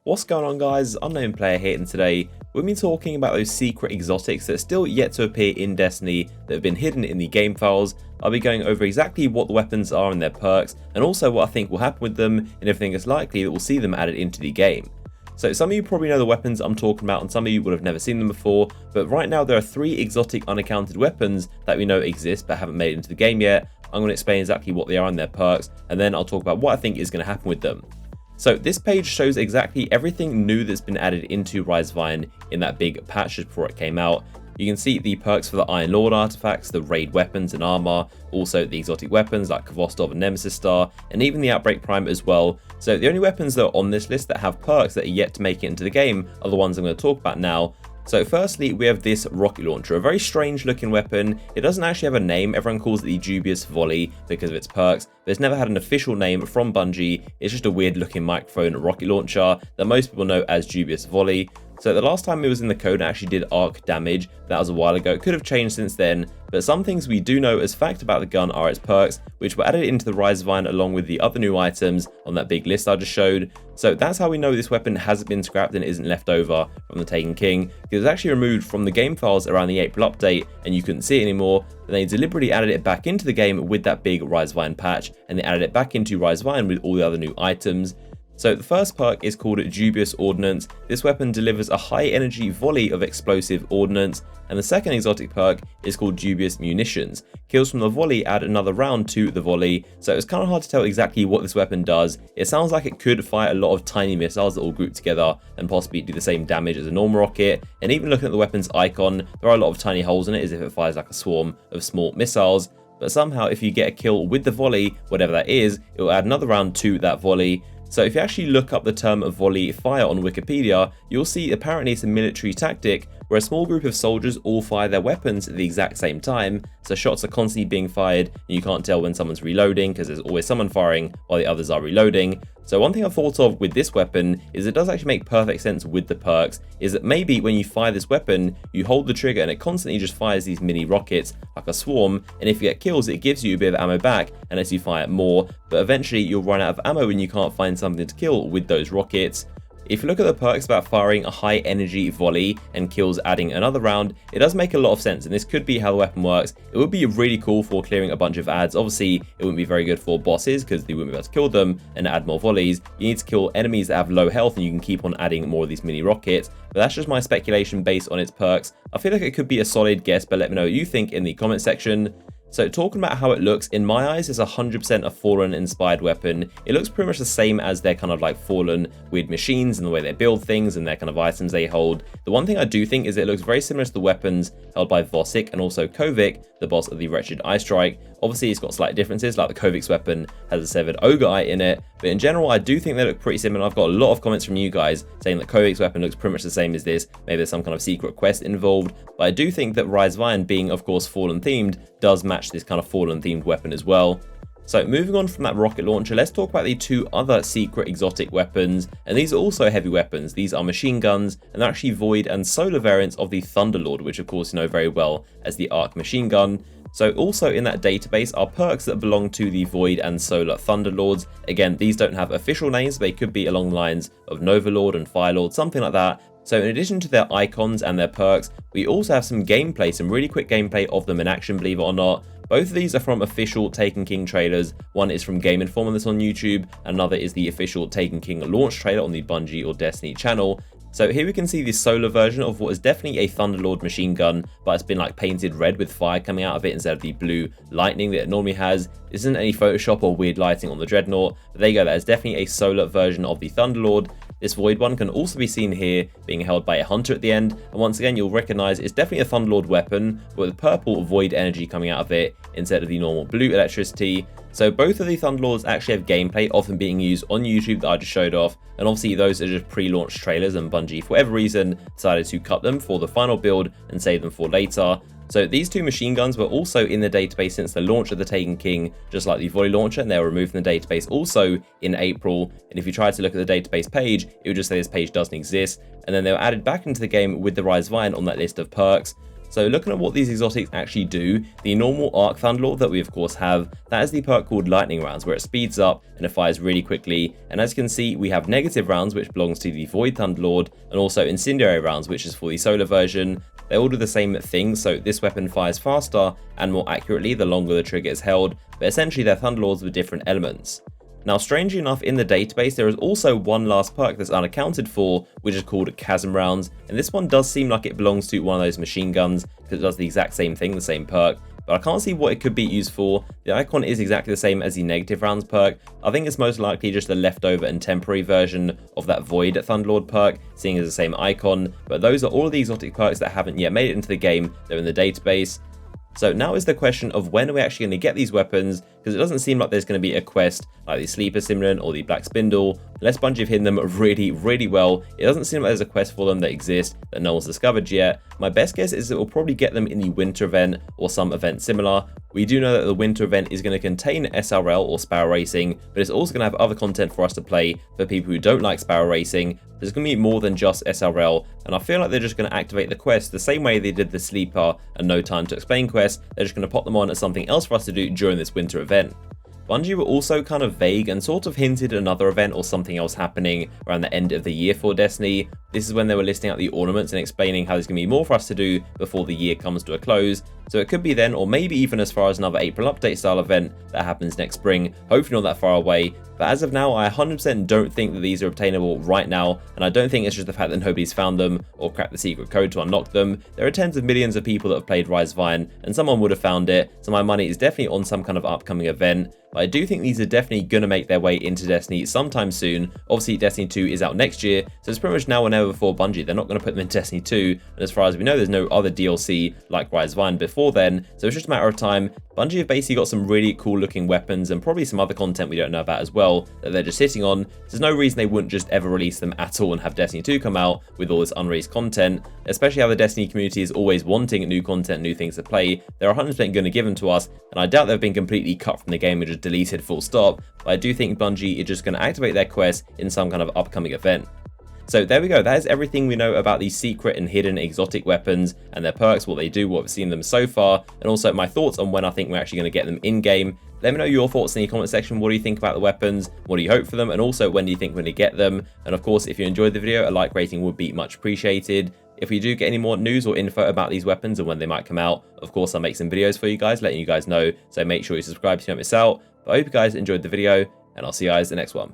What's going on, guys? Unknown Player here, and today we've been talking about those secret exotics that are still yet to appear in Destiny that have been hidden in the game files. I'll be going over exactly what the weapons are and their perks, and also what I think will happen with them, and everything is likely that we'll see them added into the game. So some of you probably know the weapons I'm talking about, and some of you would have never seen them before, but right now there are 3 exotic unaccounted weapons that we know exist but haven't made it into the game yet. I'm going to explain exactly what they are and their perks, and then I'll talk about what I think is going to happen with them. So this page shows exactly everything new that's been added into Rise Vine in that big patch just before it came out. You can see the perks for the Iron Lord artifacts, the raid weapons and armor, also the exotic weapons like Kvostov and Nemesis Star, and even the Outbreak Prime as well. So the only weapons that are on this list that have perks that are yet to make it into the game are the ones I'm going to talk about now. So firstly, we have this rocket launcher, a very strange looking weapon. It doesn't actually have a name. Everyone calls it the Dubious Volley because of its perks, but it's never had an official name from Bungie. It's just a weird looking microphone rocket launcher that most people know as Dubious Volley. So the last time it was in the code, it actually did arc damage. That was a while ago. It could have changed since then, but some things we do know as fact about the gun are its perks, which were added into the Rise Vine along with the other new items on that big list I just showed. So that's how we know this weapon hasn't been scrapped and isn't left over from the Taken King, because it was actually removed from the game files around the April update and you couldn't see it anymore. And they deliberately added it back into the game with that big Rise Vine patch, and they added it back into Rise Vine with all the other new items. So the first perk is called Dubious Ordnance. This weapon delivers a high energy volley of explosive ordnance, and the second exotic perk is called Dubious Munitions. Kills from the volley add another round to the volley, so it's kind of hard to tell exactly what this weapon does. It sounds like it could fire a lot of tiny missiles that all group together and possibly do the same damage as a normal rocket, and even looking at the weapon's icon, there are a lot of tiny holes in it as if it fires like a swarm of small missiles. But somehow if you get a kill with the volley, whatever that is, it will add another round to that volley. So if you actually look up the term volley fire on Wikipedia, you'll see apparently it's a military tactic where a small group of soldiers all fire their weapons at the exact same time. So shots are constantly being fired and you can't tell when someone's reloading because there's always someone firing while the others are reloading. So one thing I thought of with this weapon is it does actually make perfect sense with the perks, is that maybe when you fire this weapon, you hold the trigger and it constantly just fires these mini rockets like a swarm, and if you get kills it gives you a bit of ammo back unless you fire more, but eventually you'll run out of ammo when you can't find something to kill with those rockets. If you look at the perks about firing a high energy volley and kills adding another round, it does make a lot of sense, and this could be how the weapon works. It would be really cool for clearing a bunch of adds. Obviously it wouldn't be very good for bosses because they wouldn't be able to kill them and add more volleys. You need to kill enemies that have low health and you can keep on adding more of these mini rockets, but that's just my speculation based on its perks. I feel like it could be a solid guess, but let me know what you think in the comment section. So talking about how it looks, in my eyes, it's 100% a Fallen inspired weapon. It looks pretty much the same as their kind of like Fallen weird machines and the way they build things and their kind of items they hold. The one thing I do think is it looks very similar to the weapons held by Vossik and also Kovik, the boss of the Wretched Eye Strike. Obviously it's got slight differences, like the Kovik's weapon has a severed ogre eye in it, but in general I do think they look pretty similar. I've got a lot of comments from you guys saying that Kovik's weapon looks pretty much the same as this. Maybe there's some kind of secret quest involved, but I do think that Rise Vine, being of course Fallen themed, does match this kind of Fallen themed weapon as well. So moving on from that rocket launcher, let's talk about the 2 other secret exotic weapons, and these are also heavy weapons. These are machine guns, and they're actually void and solar variants of the Thunderlord, which of course you know very well as the arc machine gun. So also in that database are perks that belong to the Void and Solar Thunderlords. Again, these don't have official names, they could be along the lines of Novalord and Firelord, something like that. So in addition to their icons and their perks, we also have some gameplay, some really quick gameplay of them in action, believe it or not. Both of these are from official Taken King trailers. One is from Game Informer that's on YouTube, another is the official Taken King launch trailer on the Bungie or Destiny channel. So here we can see the solar version of what is definitely a Thunderlord machine gun, but it's been like painted red with fire coming out of it instead of the blue lightning that it normally has. This isn't any Photoshop or weird lighting on the Dreadnought, but there you go, that is definitely a solar version of the Thunderlord. This Void one can also be seen here being held by a hunter at the end, and once again you'll recognize it's definitely a Thunderlord weapon, but with purple Void energy coming out of it instead of the normal blue electricity. So both of the Thunderlords actually have gameplay of them being used on YouTube that I just showed off, and obviously those are just pre-launch trailers, and Bungie for whatever reason decided to cut them for the final build and save them for later. So these 2 machine guns were also in the database since the launch of the Taken King, just like the Volley launcher, and they were removed from the database also in April. And if you tried to look at the database page, it would just say this page doesn't exist, and then they were added back into the game with the Rise Vine on that list of perks. So looking at what these exotics actually do, the normal Arc Thunderlord that we of course have, that is the perk called Lightning Rounds, where it speeds up and it fires really quickly. And as you can see, we have Negative Rounds, which belongs to the Void Thunderlord, and also Incendiary Rounds, which is for the solar version. They all do the same thing, so this weapon fires faster and more accurately the longer the trigger is held, but essentially they're Thunderlords with different elements. Now, strangely enough, in the database, there is also one last perk that's unaccounted for, which is called Chasm Rounds, and this one does seem like it belongs to one of those machine guns, because it does the exact same thing, the same perk, but I can't see what it could be used for. The icon is exactly the same as the Negative Rounds perk. I think it's most likely just a leftover and temporary version of that Void Thunderlord perk, seeing as the same icon, but those are all of the exotic perks that haven't yet made it into the game. They're in the database. So now is the question of when are we actually going to get these weapons, because it doesn't seem like there's going to be a quest like the Sleeper Simulant or the Black Spindle. Unless Bungie have hidden them really well, it doesn't seem like there's a quest for them that exist that no one's discovered yet. My best guess is that we'll probably get them in the winter event or some event similar. We do know that the winter event is going to contain SRL or Sparrow Racing, but it's also going to have other content for us to play for people who don't like Sparrow Racing. There's going to be more than just SRL, and I feel like they're just going to activate the quest the same way they did the Sleeper and No Time to Explain quest. They're just going to pop them on as something else for us to do during this winter event. Bungie were also kind of vague and sort of hinted another event or something else happening around the end of the year for Destiny. This is when they were listing out the ornaments and explaining how there's going to be more for us to do before the year comes to a close. So it could be then, or maybe even as far as another April update style event that happens next spring, hopefully not that far away. But as of now, I 100% don't think that these are obtainable right now, and I don't think it's just the fact that nobody's found them or cracked the secret code to unlock them. There are tens of millions of people that have played Rise of Iron, and someone would have found it, so my money is definitely on some kind of upcoming event. But I do think these are definitely going to make their way into Destiny sometime soon. Obviously, Destiny 2 is out next year, so it's pretty much now or never for Bungie. They're not going to put them in Destiny 2, and as far as we know, there's no other DLC like Rise of Iron before then, so it's just a matter of time. Bungie have basically got some really cool looking weapons and probably some other content we don't know about as well that they're just sitting on. There's no reason they wouldn't just ever release them at all and have Destiny 2 come out with all this unreleased content, especially how the Destiny community is always wanting new content, new things to play. They're 100% going to give them to us, and I doubt they've been completely cut from the game and just deleted full stop, but I do think Bungie is just going to activate their quest in some kind of upcoming event. So there we go, that is everything we know about these secret and hidden exotic weapons and their perks, what they do, what we've seen them so far, and also my thoughts on when I think we're actually going to get them in-game. Let me know your thoughts in the comment section. What do you think about the weapons? What do you hope for them? And also, when do you think we're going to get them? And of course, if you enjoyed the video, a like rating would be much appreciated. If we do get any more news or info about these weapons and when they might come out, of course, I'll make some videos for you guys, letting you guys know. So make sure you subscribe so you don't miss out. But I hope you guys enjoyed the video, and I'll see you guys in the next one.